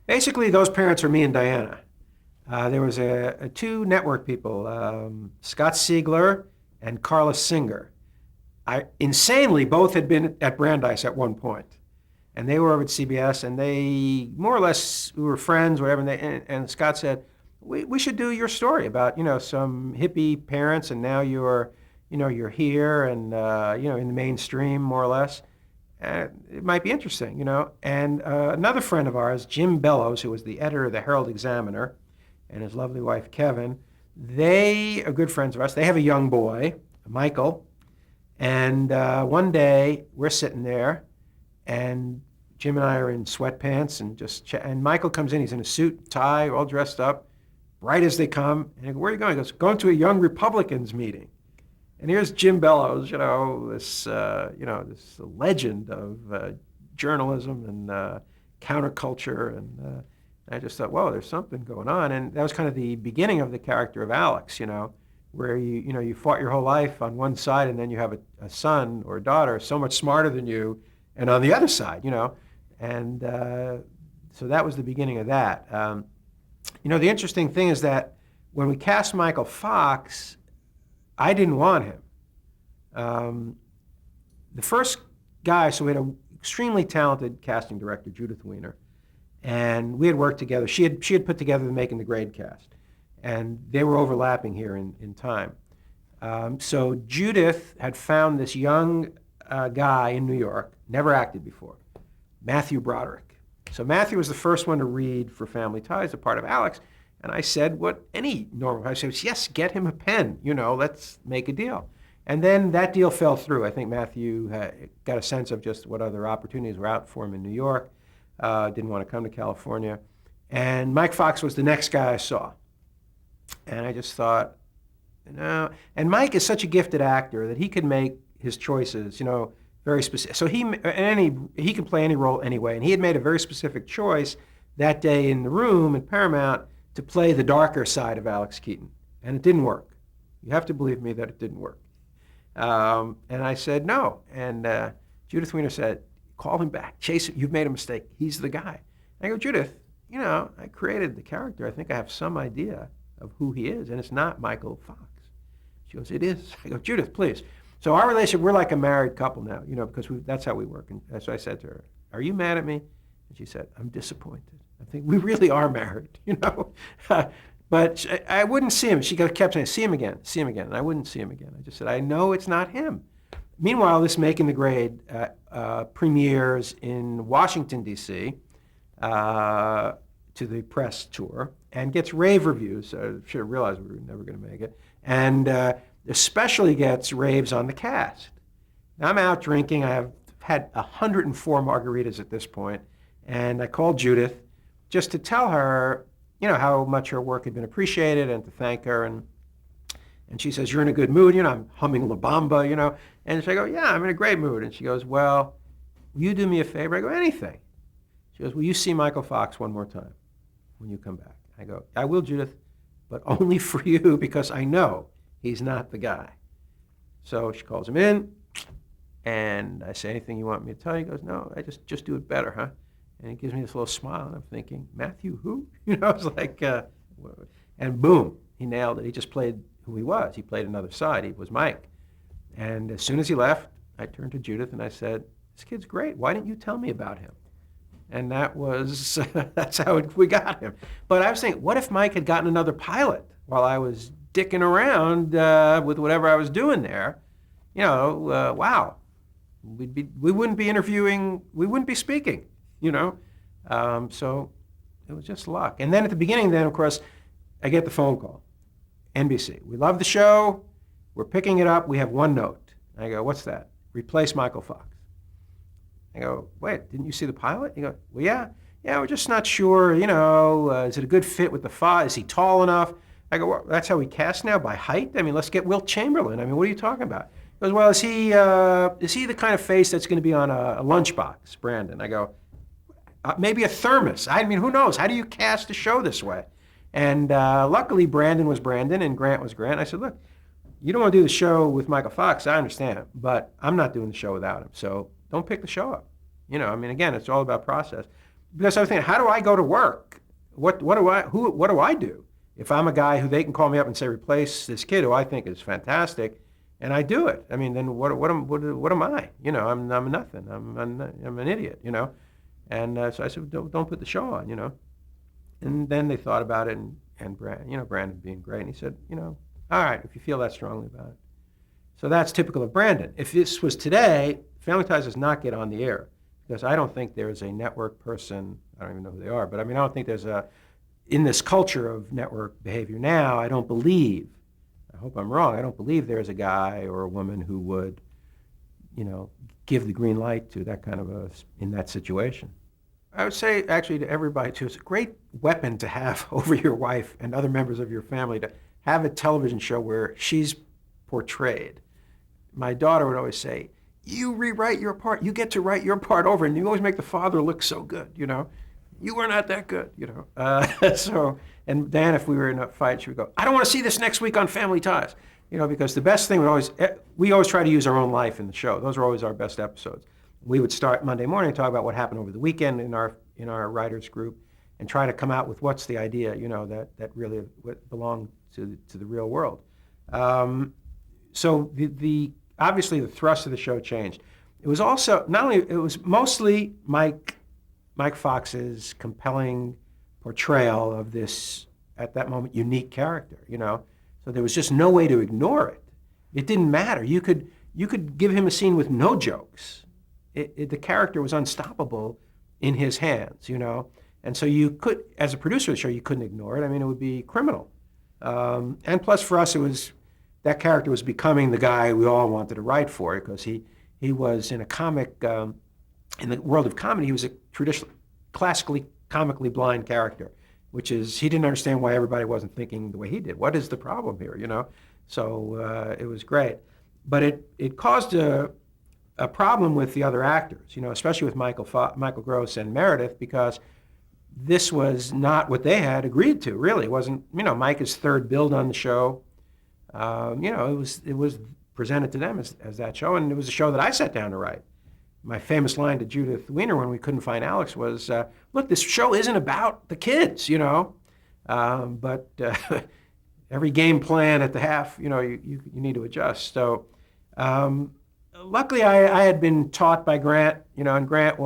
Basically, those parents are me and Diana. There was two network people, Scott Siegler and Carla Singer. Insanely, both had been at Brandeis at one point, and they were over at CBS, and they more or less we were friends, whatever. And Scott said, we should do your story about some hippie parents, and now you're here and in the mainstream more or less. It might be interesting. And another friend of ours, Jim Bellows, who was the editor of the Herald Examiner, and his lovely wife Kevin, they are good friends of ours. They have a young boy, Michael, and one day we're sitting there, and Jim and I are in sweatpants and Michael comes in. He's in a suit, tie, all dressed up, bright as they come. And I go, "Where are you going?" He goes, "Going to a Young Republicans meeting." And here's Jim Bellows, this legend of journalism and counterculture, and I just thought, whoa, there's something going on. And that was kind of the beginning of the character of Alex, where you fought your whole life on one side, and then you have a son or a daughter so much smarter than you, and on the other side, and so that was the beginning of that. The interesting thing is that when we cast Michael Fox, I didn't want him. The first guy, so we had an extremely talented casting director, Judith Weiner, and we had worked together. She had put together the Making the Grade cast, and they were overlapping here in time. So Judith had found this young guy in New York, never acted before, Matthew Broderick. So Matthew was the first one to read for Family Ties, a part of Alex. And I said what any normal, I said, yes, get him a pen, let's make a deal. And then that deal fell through. I think Matthew got a sense of just what other opportunities were out for him in New York, didn't want to come to California. And Mike Fox was the next guy I saw. And I just thought, and Mike is such a gifted actor that he could make his choices, very specific. So he can play any role anyway. And he had made a very specific choice that day in the room at Paramount to play the darker side of Alex Keaton. And it didn't work. You have to believe me that it didn't work. And I said no. And Judith Weiner said, call him back. Chase him. You've made a mistake. He's the guy. I go, Judith, I created the character. I think I have some idea of who he is. And it's not Michael Fox. She goes, it is. I go, Judith, please. So our relationship, we're like a married couple now, because that's how we work. And so I said to her, are you mad at me? And she said, I'm disappointed. I think we really are married, But I wouldn't see him. She kept saying, see him again. And I wouldn't see him again. I just said, I know it's not him. Meanwhile, this Making the Grade premieres in Washington, D.C., to the press tour, and gets rave reviews. I should have realized we were never going to make it. And especially gets raves on the cast. Now, I'm out drinking. I have had 104 margaritas at this point. And I called Judith just to tell her, how much her work had been appreciated and to thank her. And she says, you're in a good mood. I'm humming La Bamba, And so I go, yeah, I'm in a great mood. And she goes, well, will you do me a favor? I go, anything. She goes, will you see Michael Fox one more time when you come back? I go, I will, Judith, but only for you because I know he's not the guy. So she calls him in, and I say, anything you want me to tell you? He goes, no, I just do it better, huh? And he gives me this little smile, and I'm thinking, Matthew who? It's like, and boom, he nailed it. He just played who he was. He played another side. He was Mike. And as soon as he left, I turned to Judith and I said, this kid's great. Why didn't you tell me about him? And that's how we got him. But I was thinking, what if Mike had gotten another pilot while I was dicking around with whatever I was doing there? Wow. We wouldn't be interviewing, we wouldn't be speaking. So it was just luck. And then at the beginning, of course, I get the phone call. NBC, we love the show. We're picking it up. We have one note. I go, what's that? Replace Michael Fox. I go, wait, didn't you see the pilot? He goes, well, yeah, we're just not sure, is it a good fit with the Fox? Is he tall enough? I go, well, that's how we cast now, by height? I mean, let's get Wilt Chamberlain. I mean, what are you talking about? He goes, well, is he the kind of face that's going to be on a lunchbox, Brandon? I go, maybe a thermos. I mean, who knows? How do you cast a show this way? And luckily, Brandon was Brandon and Grant was Grant. I said, look, you don't want to do the show with Michael Fox, I understand, but I'm not doing the show without him. So don't pick the show up. Again, it's all about process. because I was thinking, how do I go to work? What do I do? If I'm a guy who they can call me up and say, replace this kid who I think is fantastic, and I do it. I mean, then what am I? I'm nothing. I'm an idiot. And so I said, don't put the show on. And then they thought about it, and Brandon being great, and he said, all right, if you feel that strongly about it. So that's typical of Brandon. If this was today, Family Ties does not get on the air because I don't think there's a network person. I don't even know who they are, but I don't think there's in this culture of network behavior now, I don't believe, I hope I'm wrong, I don't believe there's a guy or a woman who would, give the green light to that kind of in that situation. I would say, actually, to everybody, too, it's a great weapon to have over your wife and other members of your family, to have a television show where she's portrayed. My daughter would always say, you rewrite your part. You get to write your part over, and you always make the father look so good, You were not that good, And Dan, if we were in a fight, she would go, I don't want to see this next week on Family Ties. Because the best thing we always try to use our own life in the show. Those are always our best episodes. We would start Monday morning and talk about what happened over the weekend in our writers group, and try to come out with what's the idea, that really belonged to the real world. So obviously the thrust of the show changed. It was also it was mostly Mike Fox's compelling portrayal of this at that moment unique character, So there was just no way to ignore it. It didn't matter. You could give him a scene with no jokes. The character was unstoppable in his hands, And so you could, as a producer of the show, you couldn't ignore it. It would be criminal. And plus for us, that character was becoming the guy we all wanted to write for, because he was in a comic, in the world of comedy, he was a classically comically blind character, which is, he didn't understand why everybody wasn't thinking the way he did. What is the problem here, So it was great. But it caused a problem with the other actors, especially with Michael Gross and Meredith, because this was not what they had agreed to, really. It wasn't, Mike is third billed on the show. It was presented to them as that show, and it was a show that I sat down to write. My famous line to Judith Weiner when we couldn't find Alex was, look, this show isn't about the kids, but every game plan at the half, you need to adjust. So luckily I had been taught by Grant, and Grant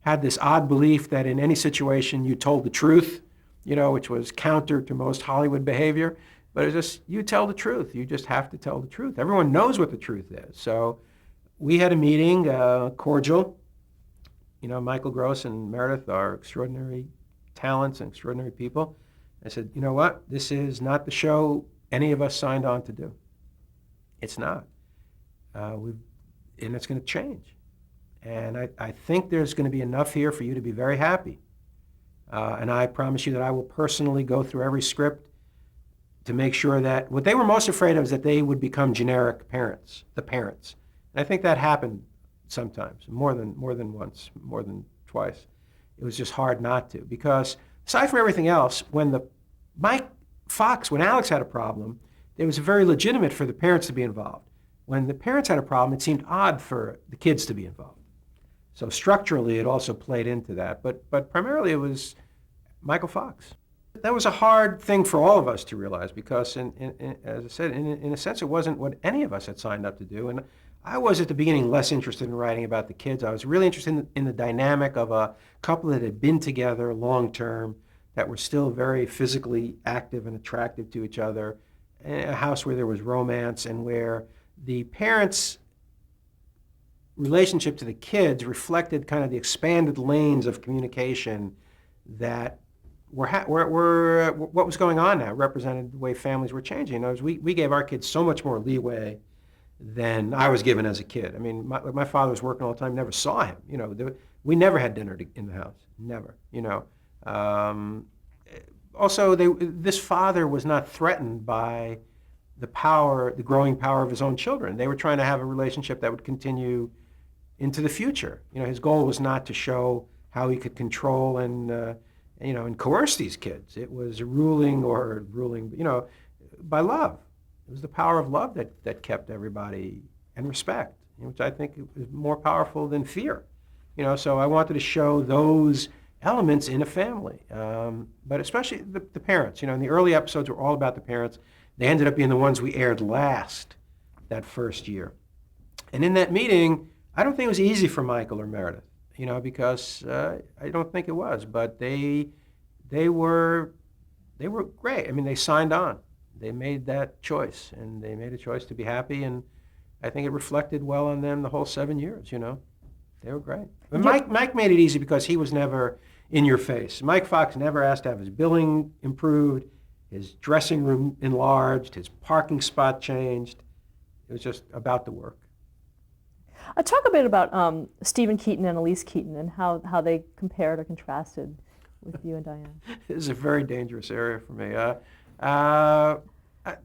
had this odd belief that in any situation you told the truth, which was counter to most Hollywood behavior. But it's just, you tell the truth. You just have to tell the truth. Everyone knows what the truth is. So we had a meeting, cordial. Michael Gross and Meredith are extraordinary talents and extraordinary people. I said, you know what? This is not the show any of us signed on to do. It's not. And it's going to change. And I think there's going to be enough here for you to be very happy. And I promise you that I will personally go through every script to make sure that what they were most afraid of is that they would become generic parents, the parents. And I think that happened sometimes, more than once, more than twice. It was just hard not to, because aside from everything else, when Alex had a problem, it was very legitimate for the parents to be involved. When the parents had a problem, it seemed odd for the kids to be involved. So structurally, it also played into that. But primarily, it was Michael Fox. That was a hard thing for all of us to realize, because, as I said, in a sense, it wasn't what any of us had signed up to do. And I was, at the beginning, less interested in writing about the kids. I was really interested in the dynamic of a couple that had been together long-term, that were still very physically active and attractive to each other, in a house where there was romance, and where the parents' relationship to the kids reflected kind of the expanded lanes of communication that what was going on now, represented the way families were changing. We gave our kids so much more leeway than I was given as a kid. My father was working all the time, never saw him. We never had dinner in the house, never. Also, this father was not threatened by the growing power of his own children. They were trying to have a relationship that would continue into the future. His goal was not to show how he could control and coerce these kids. It was ruling by love. It was the power of love that kept everybody, and respect, which I think is more powerful than fear. So I wanted to show those elements in a family. But especially the parents. In the early episodes were all about the parents. They ended up being the ones we aired last that first year. And in that meeting, I don't think it was easy for Michael or Meredith, because I don't think it was. But they were great. I mean, they signed on. They made that choice, and they made a choice to be happy, and I think it reflected well on them the whole 7 years. They were great. But Mike made it easy because he was never in your face. Mike Fox never asked to have his billing improved, his dressing room enlarged, his parking spot changed. It was just about the work. Talk a bit about Stephen Keaton and Elise Keaton and how they compared or contrasted with you and Diane. This is a very dangerous area for me.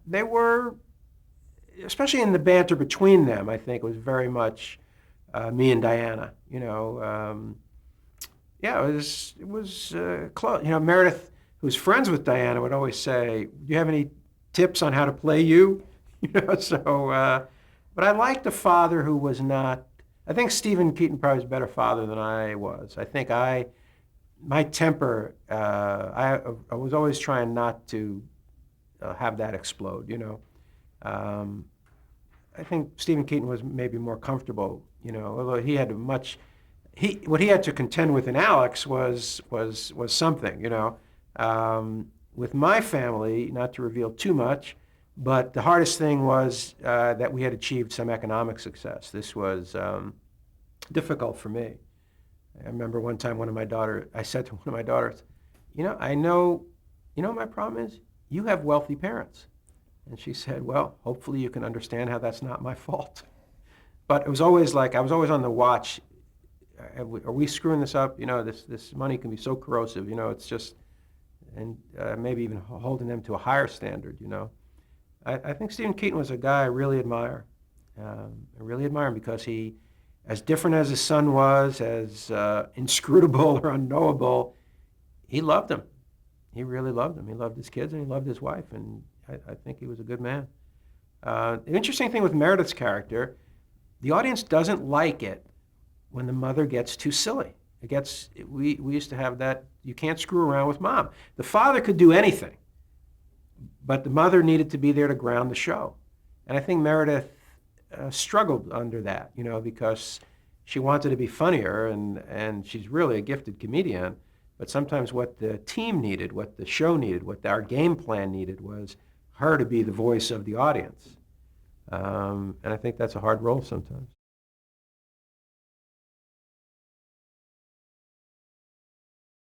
They were, especially in the banter between them, I think it was very much me and Diana. Yeah, it was close. Meredith, who was friends with Diana, would always say, "Do you have any tips on how to play you?" So. But I liked a father who was not. I think Stephen Keaton probably was a better father than I was. I think my temper. I was always trying not to have that explode. I think Stephen Keaton was maybe more comfortable. Although he had what he had to contend with in Alex was something. With my family, not to reveal too much. But the hardest thing was that we had achieved some economic success. This was difficult for me. I remember one time I said to one of my daughters, I know, what my problem is? You have wealthy parents. And she said, well, hopefully you can understand how that's not my fault. But it was always like, I was always on the watch. Are we screwing this up? This money can be so corrosive, it's just, and maybe even holding them to a higher standard, I think Stephen Keaton was a guy I really admire. I really admire him because he, as different as his son was, as inscrutable or unknowable, he loved him. He really loved him. He loved his kids and he loved his wife, and I think he was a good man. The interesting thing with Meredith's character, the audience doesn't like it when the mother gets too silly. We used to have that, you can't screw around with mom. The father could do anything. But the mother needed to be there to ground the show. And I think Meredith struggled under that, because she wanted to be funnier, and she's really a gifted comedian. But sometimes what the team needed, what the show needed, what our game plan needed was her to be the voice of the audience. And I think that's a hard role sometimes.